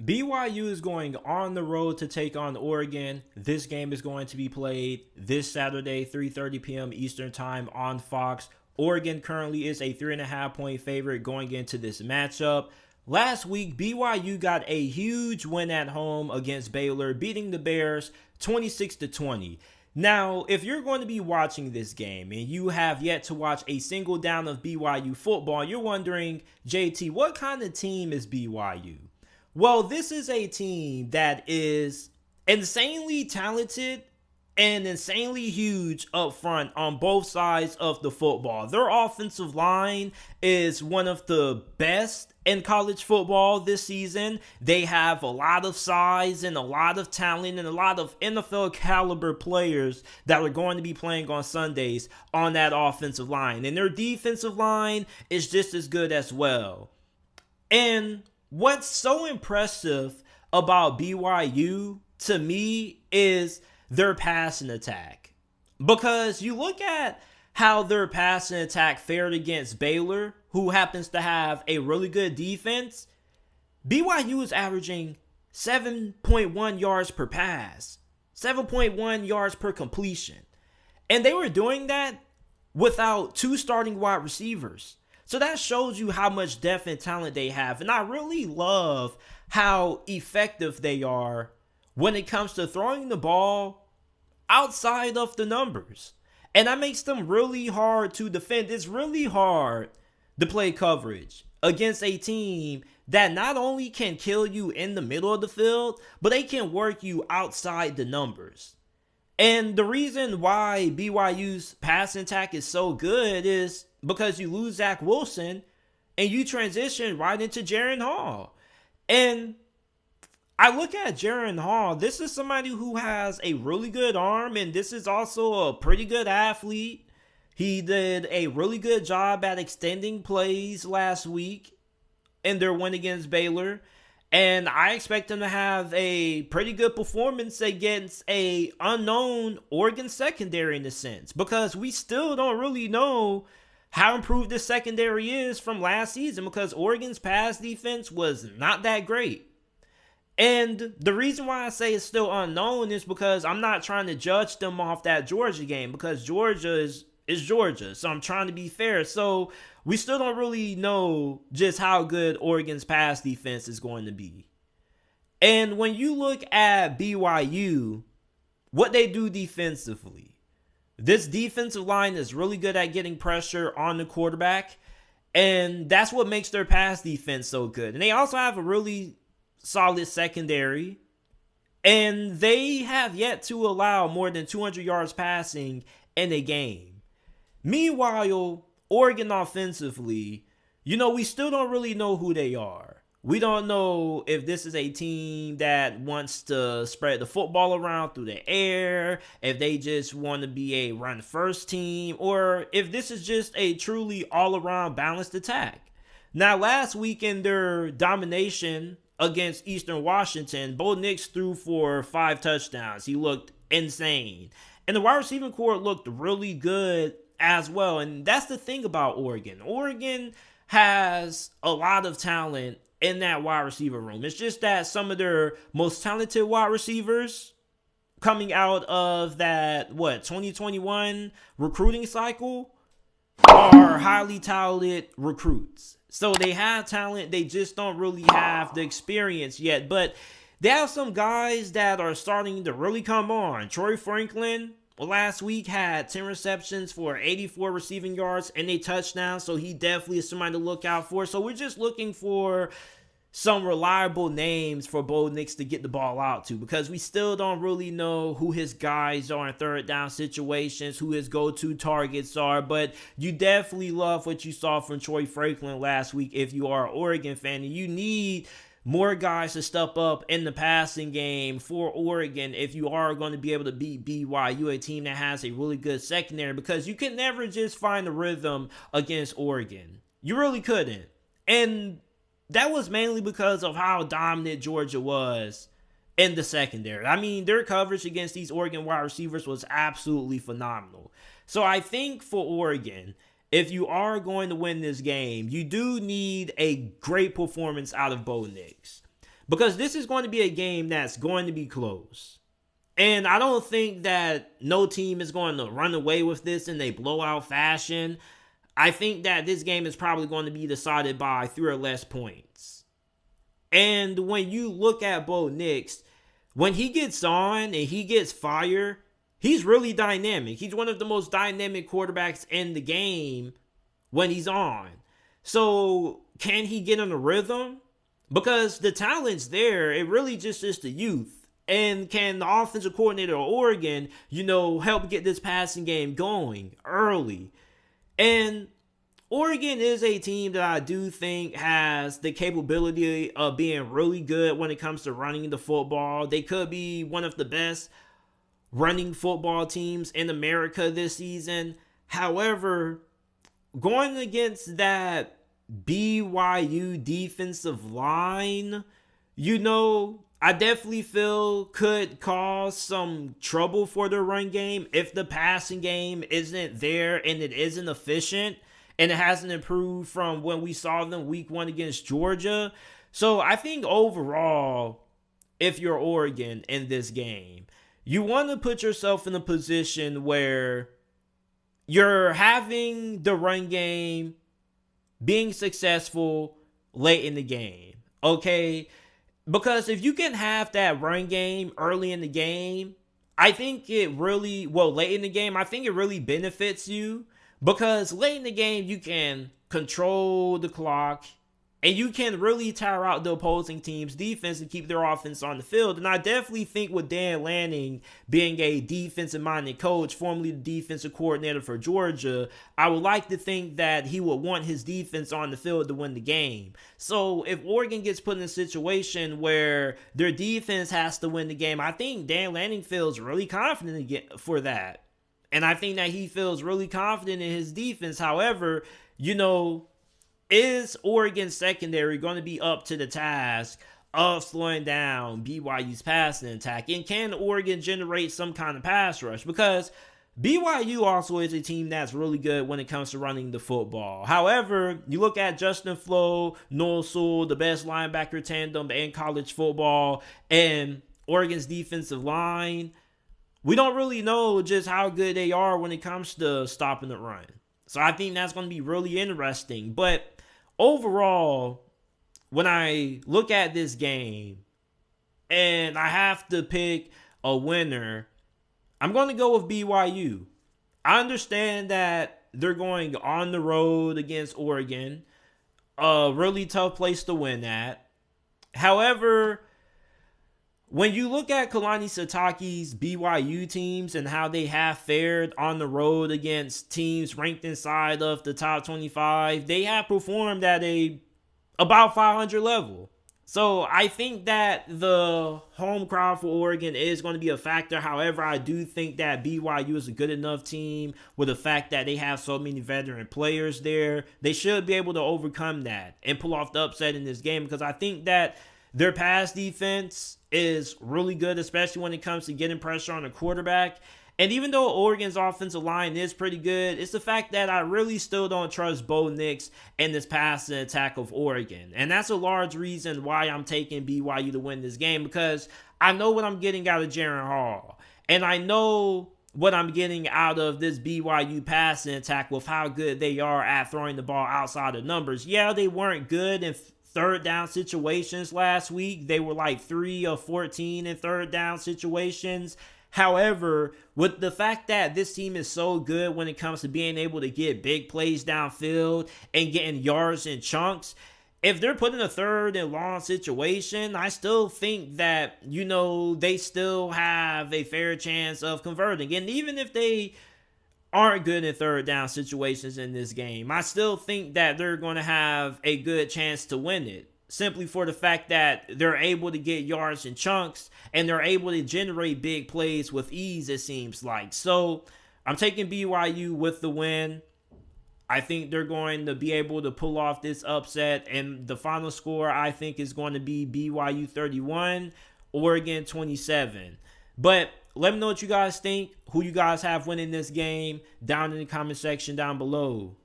BYU is going on the road to take on Oregon. This game is going to be played this Saturday, 3:30 p.m. Eastern Time on Fox. Oregon currently is a 3.5-point favorite going into this matchup. Last week, BYU got a huge win at home against Baylor, beating the Bears 26-20. Now, if you're going to be watching this game and you have yet to watch a single down of BYU football, you're wondering, JT, what kind of team is BYU? Well, this is a team that is insanely talented and insanely huge up front on both sides of the football. Their offensive line is one of the best in college football this season. They have a lot of size and a lot of talent and a lot of NFL caliber players that are going to be playing on Sundays on that offensive line. And their defensive line is just as good as well. And what's so impressive about BYU to me is their passing attack. Because you look at how their passing attack fared against Baylor, who happens to have a really good defense. BYU is averaging 7.1 yards per pass, 7.1 yards per completion. And they were doing that without two starting wide receivers. So that shows you how much depth and talent they have. And I really love how effective they are when it comes to throwing the ball outside of the numbers. And that makes them really hard to defend. It's really hard to play coverage against a team that not only can kill you in the middle of the field, but they can work you outside the numbers. And the reason why BYU's passing attack is so good is because you lose Zach Wilson and you transition right into Jaren Hall. And I look at Jaren Hall. This is somebody who has a really good arm, and this is also a pretty good athlete. He did a really good job at extending plays last week in their win against Baylor. And I expect him to have a pretty good performance against a unknown Oregon secondary in a sense, because we still don't really know how improved this secondary is from last season, because Oregon's pass defense was not that great. And the reason why I say it's still unknown is because I'm not trying to judge them off that Georgia game, because Georgia is Georgia. So I'm trying to be fair. So we still don't really know just how good Oregon's pass defense is going to be. And when you look at BYU, what they do defensively, this defensive line is really good at getting pressure on the quarterback. And that's what makes their pass defense so good. And they also have a really solid secondary, and they have yet to allow more than 200 yards passing in a game. Meanwhile, Oregon offensively, we still don't really know who they are. We don't know if this is a team that wants to spread the football around through the air, if they just want to be a run-first team, or if this is just a truly all-around balanced attack. Now, last week in their domination against Eastern Washington, Bo Nix threw for 5 touchdowns. He looked insane. And the wide receiving corps looked really good as well. And that's the thing about Oregon. Oregon has a lot of talent in that wide receiver room. It's just that some of their most talented wide receivers coming out of that, 2021 recruiting cycle are highly talented recruits. So they have talent, they just don't really have the experience yet. But they have some guys that are starting to really come on. Troy Franklin last week had 10 receptions for 84 receiving yards and a touchdown. So he definitely is somebody to look out for. So we're just looking for some reliable names for Bo Nix to get the ball out to, because we still don't really know who his guys are in third down situations, who his go-to targets are. But you definitely love what you saw from Troy Franklin last week if you are an Oregon fan, and you need more guys to step up in the passing game for Oregon if you are going to be able to beat BYU, a team that has a really good secondary, because you can never just find a rhythm against Oregon. You really couldn't. And that was mainly because of how dominant Georgia was in the secondary. I mean, their coverage against these Oregon wide receivers was absolutely phenomenal. So I think for Oregon, if you are going to win this game, you do need a great performance out of Bo Nix. because this is going to be a game that's going to be close. And I don't think that no team is going to run away with this in a blowout fashion. I think that this game is probably going to be decided by 3 or less points. And when you look at Bo Nix, when he gets on and he gets fire, he's really dynamic. He's one of the most dynamic quarterbacks in the game when he's on. So can he get in a rhythm? Because the talent's there. It really just is the youth. And can the offensive coordinator of Oregon, help get this passing game going early? And Oregon is a team that I do think has the capability of being really good when it comes to running the football. They could be one of the best running football teams in America this season. However, going against that BYU defensive line, I definitely feel could cause some trouble for the run game if the passing game isn't there and it isn't efficient and it hasn't improved from when we saw them week 1 against Georgia. So I think overall, if you're Oregon in this game, you want to put yourself in a position where you're having the run game being successful late in the game, okay? Because if you can have that run game early in the game, I think it really, late in the game, I think it really benefits you. Because late in the game, you can control the clock and you can really tire out the opposing team's defense and keep their offense on the field. And I definitely think with Dan Lanning being a defensive-minded coach, formerly the defensive coordinator for Georgia, I would like to think that he would want his defense on the field to win the game. So if Oregon gets put in a situation where their defense has to win the game, I think Dan Lanning feels really confident for that. And I think that he feels really confident in his defense. However, is Oregon's secondary going to be up to the task of slowing down BYU's passing attack? And can Oregon generate some kind of pass rush? Because BYU also is a team that's really good when it comes to running the football. However, you look at Justin Flo, Noel Sewell, the best linebacker tandem in college football, and Oregon's defensive line, we don't really know just how good they are when it comes to stopping the run. So I think that's going to be really interesting. But overall, when I look at this game and I have to pick a winner, I'm going to go with BYU. I understand that they're going on the road against Oregon, a really tough place to win at. However, when you look at Kalani Sitake's BYU teams and how they have fared on the road against teams ranked inside of the top 25, they have performed at about 500 level. So I think that the home crowd for Oregon is going to be a factor. However, I do think that BYU is a good enough team with the fact that they have so many veteran players there. They should be able to overcome that and pull off the upset in this game, because I think that their pass defense is really good, especially when it comes to getting pressure on the quarterback. And even though Oregon's offensive line is pretty good, it's the fact that I really still don't trust Bo Nix and this passing attack of Oregon. And that's a large reason why I'm taking BYU to win this game, because I know what I'm getting out of Jaren Hall. And I know what I'm getting out of this BYU passing attack with how good they are at throwing the ball outside of numbers. Yeah, they weren't good in third down situations last week. They were like 3 of 14 in third down situations. However, with the fact that this team is so good when it comes to being able to get big plays downfield and getting yards in chunks, if they're put in a third and long situation, I still think that, they still have a fair chance of converting. And even if they aren't good in third down situations in this game, I still think that they're going to have a good chance to win it, simply for the fact that they're able to get yards in chunks and they're able to generate big plays with ease, it seems like. So I'm taking BYU with the win. I think they're going to be able to pull off this upset, and the final score I think is going to be BYU 31, Oregon 27. But let me know what you guys think, who you guys have winning this game down in the comment section down below.